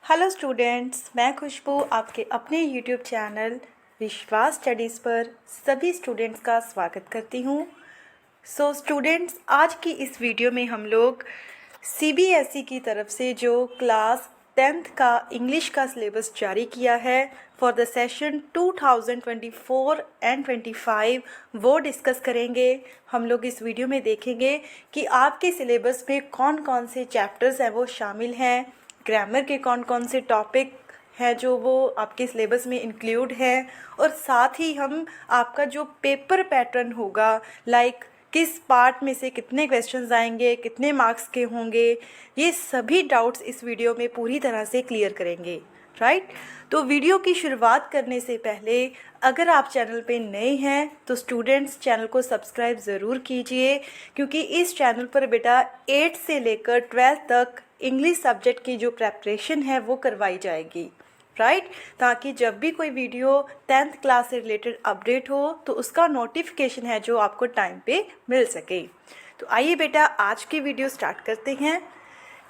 Hello students, मैं खुशबू आपके अपने यूट्यूब चैनल विश्वास स्टडीज़ पर सभी स्टूडेंट्स का स्वागत करती हूँ। स्टूडेंट्स, आज की इस वीडियो में हम लोग सीबीएसई की तरफ से जो क्लास 10th का इंग्लिश का सिलेबस जारी किया है फॉर द सेशन 2024 एंड 25 वो डिस्कस करेंगे। हम लोग इस वीडियो में देखेंगे कि आपके सिलेबस में कौन कौन से चैप्टर्स हैं वो शामिल हैं, ग्रामर के कौन कौन से टॉपिक हैं जो वो आपके सिलेबस में इंक्लूड हैं, और साथ ही हम आपका जो पेपर पैटर्न होगा लाइक किस पार्ट में से कितने क्वेश्चंस आएंगे, कितने मार्क्स के होंगे, ये सभी डाउट्स इस वीडियो में पूरी तरह से क्लियर करेंगे। राइट। तो वीडियो की शुरुआत करने से पहले अगर आप चैनल पे नए हैं तो स्टूडेंट्स चैनल को सब्सक्राइब ज़रूर कीजिए, क्योंकि इस चैनल पर बेटा 8 से लेकर 12 तक इंग्लिश सब्जेक्ट की जो प्रेपरेशन है वो करवाई जाएगी। राइट, ताकि जब भी कोई वीडियो 10th क्लास से रिलेटेड अपडेट हो तो उसका नोटिफिकेशन है जो आपको टाइम पे मिल सके। तो आइए बेटा आज की वीडियो स्टार्ट करते हैं।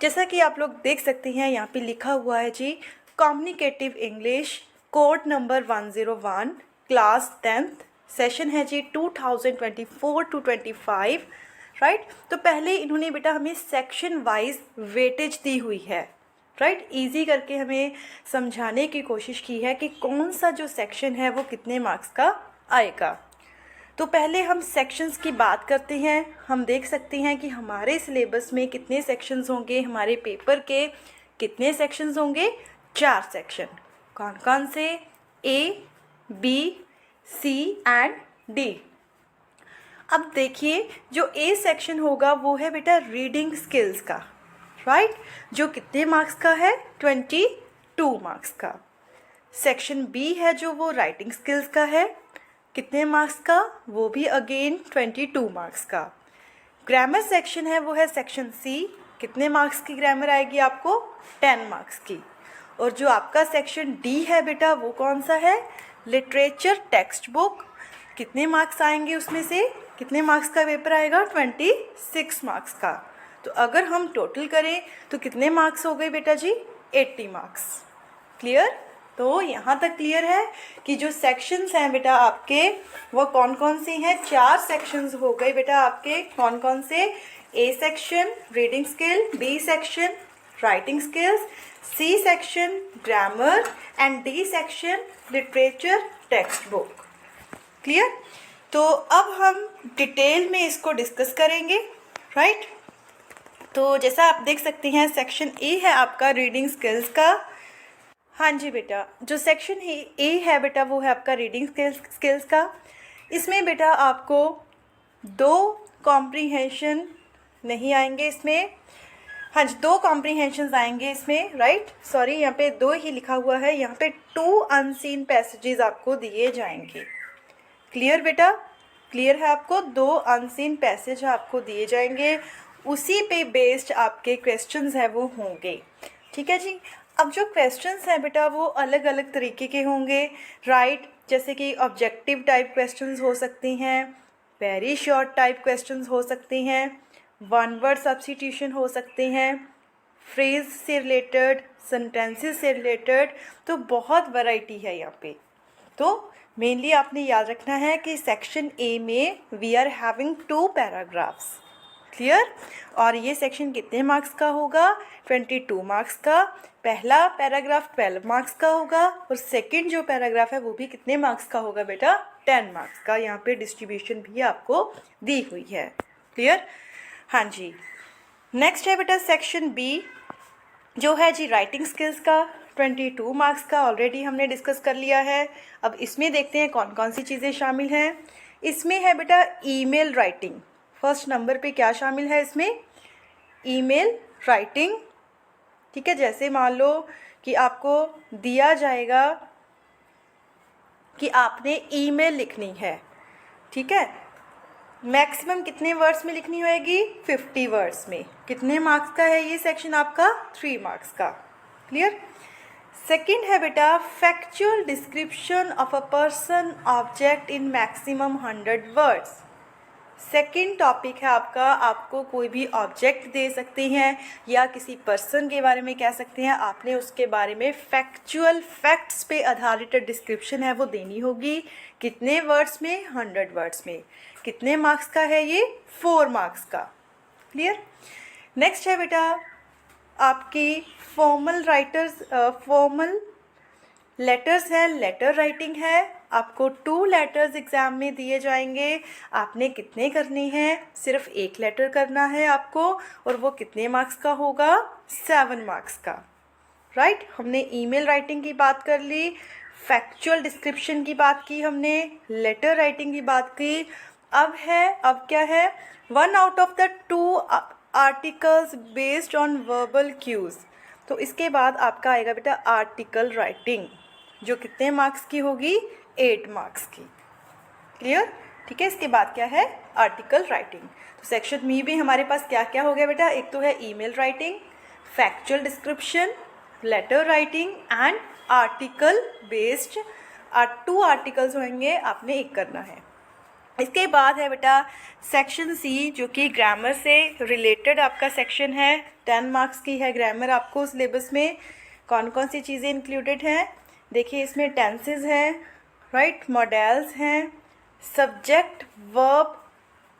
जैसा कि आप लोग देख सकते हैं यहाँ पे लिखा हुआ है जी, communicative English code number 101 class 10th session है जी 2024 टू 25। राइट, तो पहले इन्होंने बेटा हमें सेक्शन वाइज वेटेज दी हुई है। राइट, इजी करके हमें समझाने की कोशिश की है कि कौन सा जो सेक्शन है वो कितने मार्क्स का आएगा। तो पहले हम सेक्शंस की बात करते हैं। हम देख सकते हैं कि हमारे सिलेबस में कितने सेक्शंस होंगे, हमारे पेपर के कितने सेक्शंस होंगे, 4 सेक्शन। कौन कौन से? ए, बी, सी एंड डी। अब देखिए, जो ए सेक्शन होगा वो है बेटा रीडिंग स्किल्स का। राइट, जो कितने मार्क्स का है? 22 मार्क्स का। सेक्शन बी है जो वो राइटिंग स्किल्स का है, कितने मार्क्स का? वो भी अगेन 22 मार्क्स का। ग्रामर सेक्शन है वो है सेक्शन सी, कितने मार्क्स की ग्रामर आएगी आपको? 10 मार्क्स की। और जो आपका सेक्शन डी है बेटा वो कौन सा है? लिटरेचर टेक्स्ट बुक, कितने मार्क्स आएंगे उसमें से? कितने मार्क्स का पेपर आएगा? 26 मार्क्स का। तो अगर हम टोटल करें तो कितने मार्क्स हो गए बेटा जी? 80 मार्क्स। क्लियर? तो यहाँ तक क्लियर है कि जो सेक्शंस हैं बेटा आपके वो कौन कौन से हैं? 4 सेक्शंस हो गए बेटा आपके। कौन कौन से? A section reading skill, B section writing skills, C section grammar and D section literature text book. Clear? तो अब हम डिटेल में इसको डिस्कस करेंगे। राइट, तो जैसा आप देख सकते हैं सेक्शन ए है आपका रीडिंग स्किल्स का। हाँ जी बेटा, जो सेक्शन ए है बेटा वो है आपका रीडिंग स्किल्स का। इसमें बेटा आपको 2 कॉम्प्रीहेंशन नहीं आएंगे इसमें। हाँ जी, 2 कॉम्प्रीहेंशंस आएंगे इसमें। राइट, सॉरी, यहाँ पे 2 ही लिखा हुआ है, यहाँ पे 2 अनसीन पैसेजेस आपको दिए जाएंगे। क्लियर बेटा? क्लियर है आपको? 2 अनसीन पैसेज आपको दिए जाएंगे, उसी पे बेस्ड आपके क्वेश्चंस हैं वो होंगे। ठीक है जी। अब जो क्वेश्चंस हैं बेटा वो अलग अलग तरीके के होंगे। राइट, जैसे कि ऑब्जेक्टिव टाइप क्वेश्चंस हो सकते हैं, वेरी शॉर्ट टाइप क्वेश्चंस हो सकते हैं, वन वर्ड सब्स्टिट्यूशन हो सकते हैं, फ्रेज से रिलेटेड, सेंटेंसेस से रिलेटेड, तो बहुत वैरायटी है यहाँ पे। तो मेनली आपने याद रखना है कि सेक्शन ए में we are having 2 paragraphs. Clear? और ये सेक्शन कितने मार्क्स का होगा? 22 मार्क्स का। पहला पैराग्राफ 12 मार्क्स का होगा और सेकंड जो पैराग्राफ है वो भी कितने मार्क्स का होगा बेटा? 10 मार्क्स का। यहाँ पे डिस्ट्रीब्यूशन भी आपको दी हुई है। क्लियर? हाँ जी। नेक्स्ट है बेटा सेक्शन बी, जो है जी राइटिंग स्किल्स का, 22 मार्क्स का। ऑलरेडी हमने डिस्कस कर लिया है। अब इसमें देखते हैं कौन कौन सी चीज़ें शामिल हैं। इसमें है बेटा ईमेल राइटिंग। फर्स्ट नंबर पे क्या शामिल है इसमें? Email writing. ठीक है, जैसे मान लो कि आपको दिया जाएगा कि आपने ईमेल लिखनी है। ठीक है, मैक्सिमम कितने वर्ड्स में लिखनी होएगी? 50 वर्ड्स में। कितने मार्क्स का है ये सेक्शन आपका? 3 मार्क्स का। क्लियर? सेकंड है बेटा factual description of a person object in maximum 100 words. Second topic है आपका, आपको कोई भी ऑब्जेक्ट दे सकते हैं या किसी पर्सन के बारे में कह सकते हैं, आपने उसके बारे में फैक्चुअल फैक्ट्स पे आधारित डिस्क्रिप्शन है वो देनी होगी। कितने वर्ड्स में? 100 वर्ड्स में। कितने मार्क्स का है ये? 4 मार्क्स का। क्लियर? नेक्स्ट है बेटा आपकी फॉर्मल लेटर्स है, लेटर राइटिंग है। आपको 2 लेटर्स एग्ज़ाम में दिए जाएंगे। आपने कितने करने हैं? सिर्फ 1 लेटर करना है आपको, और वो कितने मार्क्स का होगा? 7 मार्क्स का। राइट? हमने ईमेल राइटिंग की बात कर ली, फैक्चुअल डिस्क्रिप्शन की बात की हमने, लेटर राइटिंग की बात की। अब क्या है? 1 out of the 2 articles based on verbal cues. तो इसके बाद आपका आएगा बेटा आर्टिकल राइटिंग, जो कितने मार्क्स की होगी? 8 मार्क्स की। क्लियर? ठीक है, इसके बाद क्या है? Article writing. तो सेक्शन में भी हमारे पास क्या क्या हो गया बेटा? एक तो है email writing, factual description, letter writing and article based. 2 articles होंगे, आपने 1 करना है। इसके बाद है बेटा सेक्शन सी, जो कि ग्रामर से रिलेटेड आपका सेक्शन है। 10 मार्क्स की है ग्रामर आपको सिलेबस में। कौन कौन सी चीज़ें इंक्लूडेड हैं? देखिए, इसमें टेंसेस हैं, राइट, मॉडल्स हैं, सब्जेक्ट वर्ब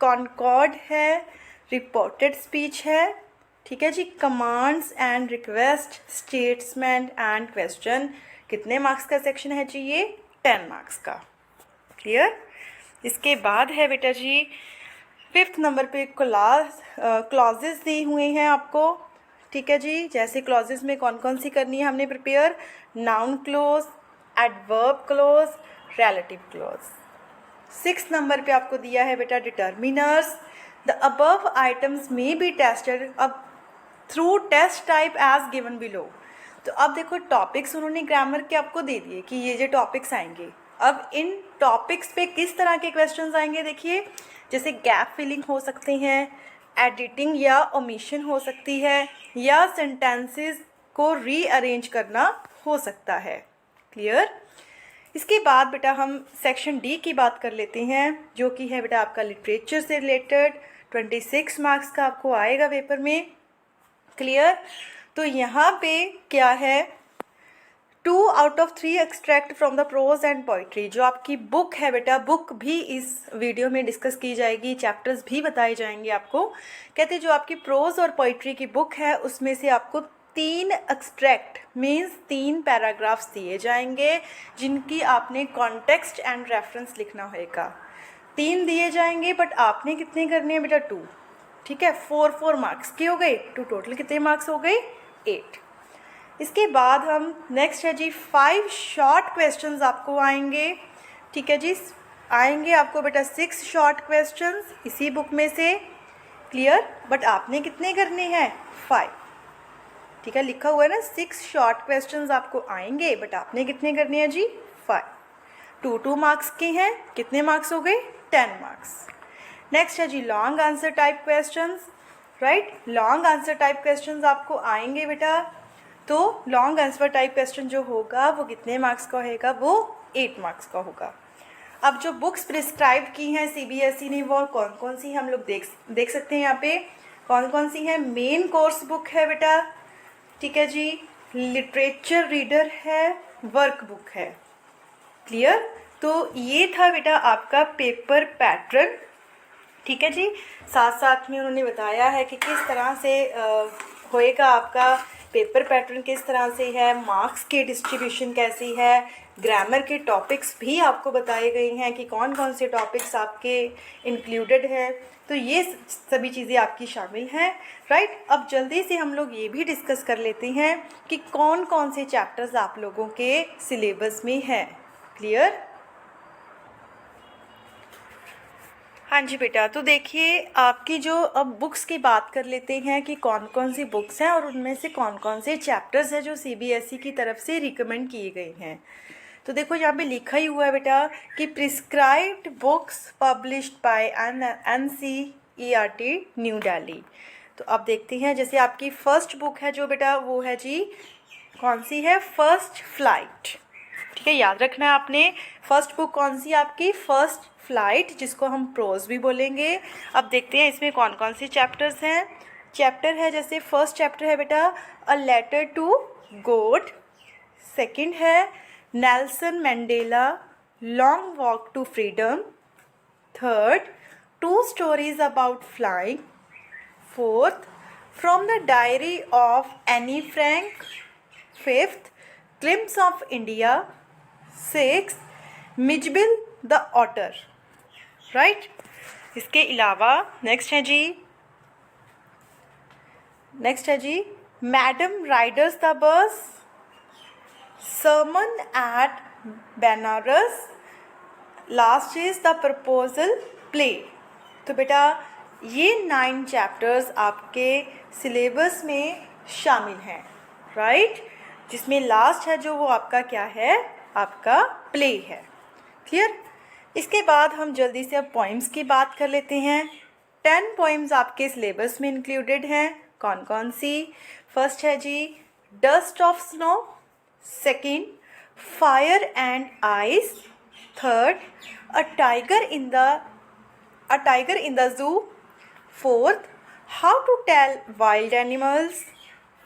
कॉनकॉर्ड है, रिपोर्टेड स्पीच है, ठीक है जी, commands and request, statement and question. कितने मार्क्स का सेक्शन है जी ये? 10 मार्क्स का। क्लियर? इसके बाद है बेटा जी 5th नंबर पे क्लॉजेस दी हुए हैं आपको, ठीक है जी। जैसे क्लॉजेस में कौन कौन सी करनी है हमने prepare? Noun clause, adverb clause, relative clause. 6th number पे आपको दिया है बेटा डिटर्मिनर्स। द अबव आइटम्स में बी टेस्टेड अब through test type as given below. तो अब देखो टॉपिक्स उन्होंने ग्रामर के आपको दे दिए कि ये जो टॉपिक्स आएंगे, अब इन टॉपिक्स पे किस तरह के क्वेश्चंस आएंगे देखिए। जैसे गैप फिलिंग हो सकते हैं, एडिटिंग या ओमिशन हो सकती है, या सेंटेंसेस को रीअरेंज करना हो सकता है। क्लियर? इसके बाद बेटा हम सेक्शन डी की बात कर लेते हैं, जो कि है बेटा आपका लिटरेचर से रिलेटेड। 26 मार्क्स का आपको आएगा पेपर में। क्लियर? तो यहाँ पे क्या है? 2 out of 3 extract from the prose and poetry. जो आपकी बुक है बेटा, बुक भी इस वीडियो में डिस्कस की जाएगी, चैप्टर्स भी बताए जाएंगे आपको। कहते हैं जो आपकी प्रोज और पोइट्री की बुक है उसमें से आपको 3 एक्सट्रैक्ट मीन्स 3 पैराग्राफ्स दिए जाएंगे, जिनकी आपने कॉन्टेक्स्ट एंड रेफरेंस लिखना होगा। 3 दिए जाएंगे, बट आपने कितने करने हैं बेटा? 2। ठीक है, 4 मार्क्स के हो गए। तो टोटल कितने मार्क्स हो गए? 8। इसके बाद हम नेक्स्ट है जी 5 शॉर्ट क्वेश्चंस आपको आएंगे, ठीक है जी। आएंगे आपको बेटा 6 शॉर्ट क्वेश्चंस इसी बुक में से। क्लियर? बट आपने कितने करने हैं? 5। ठीक है, लिखा हुआ है ना 6 शॉर्ट क्वेश्चंस आपको आएंगे, बट आपने कितने करने हैं जी? 5। 2 मार्क्स के हैं। कितने मार्क्स हो गए? 10 मार्क्स। नेक्स्ट है जी long answer type questions, right. Long answer type questions आपको आएंगे बेटा। तो लॉन्ग आंसर टाइप क्वेश्चन जो होगा वो कितने मार्क्स का होगा? वो 8 मार्क्स का होगा। अब जो बुक्स प्रिस्क्राइब की हैं सीबीएसई ने, वो कौन कौन सी हम लोग देख सकते हैं यहाँ पे। कौन कौन सी है? मेन कोर्स बुक है बेटा, ठीक है जी, लिटरेचर रीडर है, वर्क बुक है। क्लियर? तो ये था बेटा आपका पेपर पैटर्न, ठीक है जी। साथ साथ में उन्होंने बताया है कि किस तरह से होएगा आपका पेपर पैटर्न, किस तरह से है, मार्क्स की डिस्ट्रीब्यूशन कैसी है, ग्रामर के टॉपिक्स भी आपको बताए गए हैं कि कौन कौन से टॉपिक्स आपके इंक्लूडेड हैं। तो ये सभी चीज़ें आपकी शामिल हैं, राइट। अब जल्दी से हम लोग ये भी डिस्कस कर लेते हैं कि कौन कौन से चैप्टर्स आप लोगों के सिलेबस में हैं। क्लियर? हाँ जी बेटा, तो देखिए आपकी जो अब बुक्स की बात कर लेते हैं कि कौन कौन सी बुक्स हैं और उनमें से कौन कौन से चैप्टर्स हैं जो सीबीएसई की तरफ से रिकमेंड किए गए हैं। तो देखो यहाँ पे लिखा ही हुआ है बेटा कि prescribed books published by NCERT new Delhi. तो अब देखते हैं, जैसे आपकी फर्स्ट बुक है जो बेटा वो है जी, कौन सी है? फर्स्ट फ्लाइट, ठीक है, याद रखना है आपने। फर्स्ट बुक कौन सी आपकी? फर्स्ट फ्लाइट, जिसको हम प्रोज भी बोलेंगे। अब देखते हैं इसमें कौन कौन सी चैप्टर्स हैं। चैप्टर है, जैसे फर्स्ट चैप्टर है बेटा a letter to God. Second है Nelson Mandela long walk to freedom. Third, two stories about flying. Fourth, from the diary of Anne Frank. Fifth, glimpse of India. Six, Mijbil the otter. Right. इसके अलावा next है जी madam riders the bus, sermon at Banaras, last is the proposal play. तो बेटा ये 9 chapters आपके syllabus में शामिल हैं, राइट। जिसमें लास्ट है जो वो आपका क्या है? आपका प्ले है। क्लियर। इसके बाद हम जल्दी से अब पोइम्स की बात कर लेते हैं। 10 पोइम्स आपके सिलेबस में इंक्लूडेड हैं। कौन कौन सी? फर्स्ट है जी dust of snow. Second, fire and ice. Third, a tiger in the zoo. Fourth, how to tell wild animals.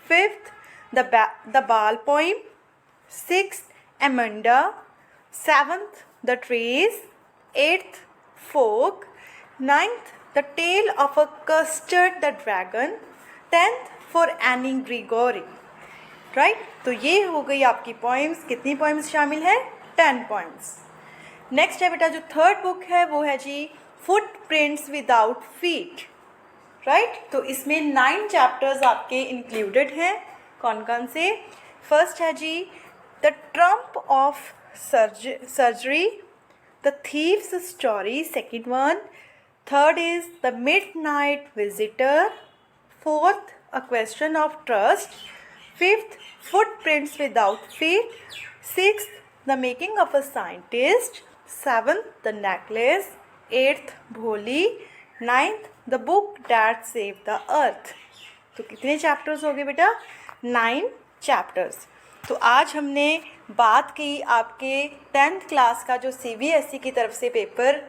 Fifth, the ball poem. Sixth, Amanda. Seventh, the trees. Eighth, fog. Ninth, the tale of a custard the dragon. 10th, for Anne Gregory. Right. तो ये हो गई आपकी poems. कितनी poems शामिल हैं? 10 poems. Next है बेटा जो थर्ड बुक है वो है जी footprints without feet. Right. तो इसमें 9 चैप्टर्स आपके इंक्लूडेड हैं। कौन कौन से? फर्स्ट है जी the triumph of surgery, the thieves story, second one. Third is the midnight visitor. Fourth, a question of trust. Fifth, footprints without feet. Sixth, the making of a scientist. Seventh, the necklace. Eighth, Bholi. Ninth, the book that saved the earth. तो कितने chapters हो गए बेटा? 9 chapters. तो आज हमने बात की आपके 10th क्लास का जो CBSE की तरफ से पेपर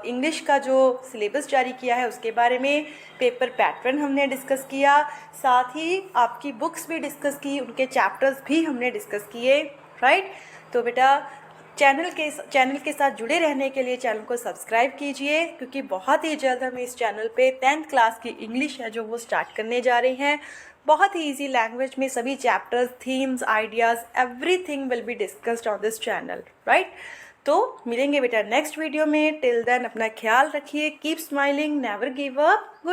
इंग्लिश का जो सिलेबस जारी किया है उसके बारे में, पेपर पैटर्न हमने डिस्कस किया, साथ ही आपकी बुक्स भी डिस्कस की, उनके चैप्टर्स भी हमने डिस्कस किए, राइट। तो बेटा चैनल के साथ जुड़े रहने के लिए चैनल को सब्सक्राइब कीजिए, क्योंकि बहुत ही जल्द हम इस चैनल पे 10th क्लास की इंग्लिश है जो वो स्टार्ट करने जा रहे हैं। बहुत ही ईजी लैंग्वेज में सभी chapters, themes, ideas, everything will be discussed on this channel, right. तो मिलेंगे बेटा नेक्स्ट वीडियो में। टिल देन अपना ख्याल रखिए, keep smiling, never give up. Good.